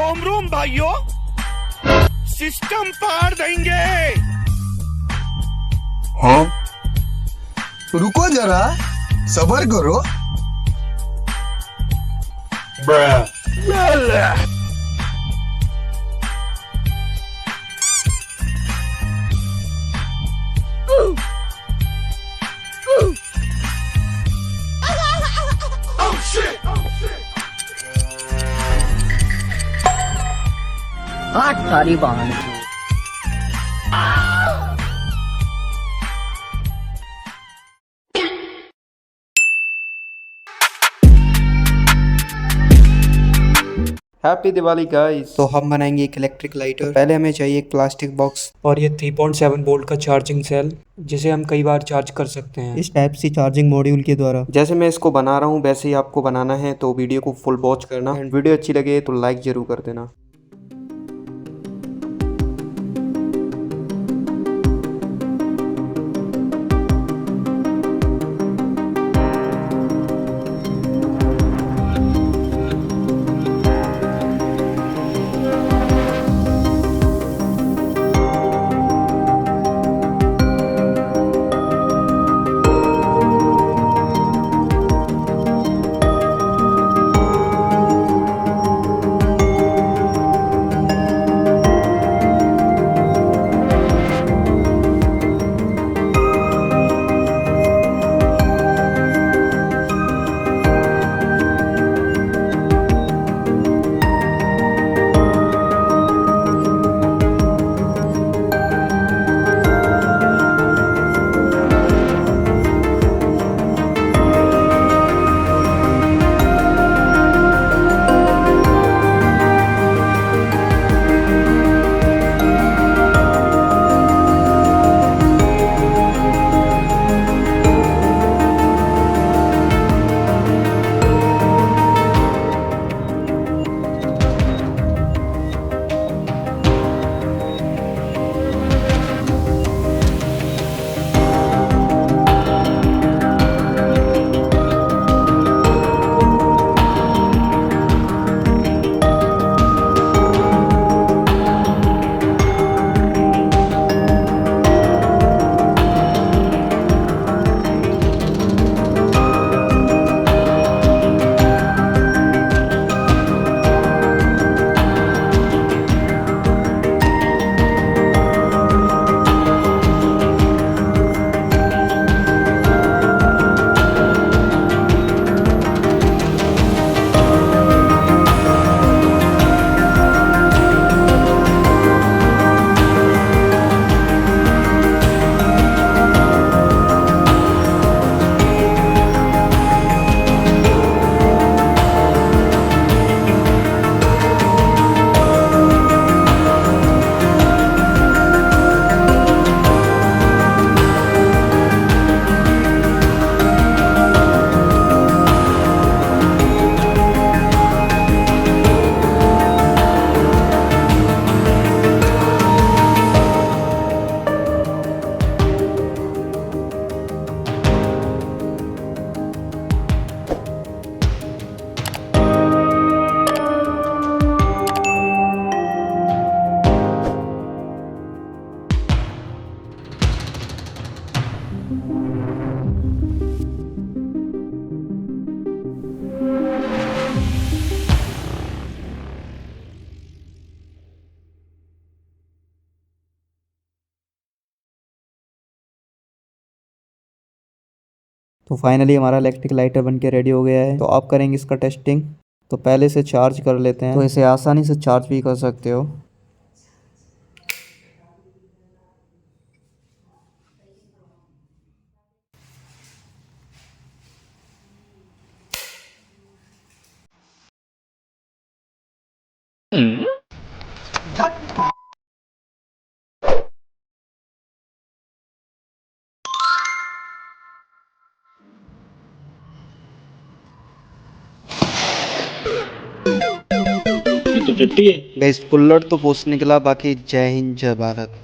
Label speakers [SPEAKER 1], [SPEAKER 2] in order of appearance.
[SPEAKER 1] रोम रोम भाइयों, सिस्टम पार देंगे।
[SPEAKER 2] हाँ, रुको जरा, सबर करो।
[SPEAKER 3] काट सारी बहाने।
[SPEAKER 4] Happy Diwali guys. तो हम बनाएंगे एक इलेक्ट्रिक लाइटर। पहले हमें चाहिए एक प्लास्टिक बॉक्स
[SPEAKER 5] और ये 3.7 वोल्ट का चार्जिंग सेल, जिसे हम कई बार चार्ज कर सकते हैं
[SPEAKER 4] इस टाइप सी चार्जिंग मॉड्यूल के द्वारा। जैसे मैं इसको बना रहा हूँ वैसे ही आपको बनाना है, तो वीडियो को फुल वॉच करना एंड वीडियो अच्छी लगे तो लाइक जरूर कर देना। तो फाइनली हमारा इलेक्ट्रिक लाइटर बन के रेडी हो गया है। तो आप करेंगे इसका टेस्टिंग। तो पहले से चार्ज कर लेते हैं, तो इसे आसानी से चार्ज भी कर सकते हो। तो 50 है। पुल्लट तो पोस्ट निकला, बाकी जय हिंद जय भारत।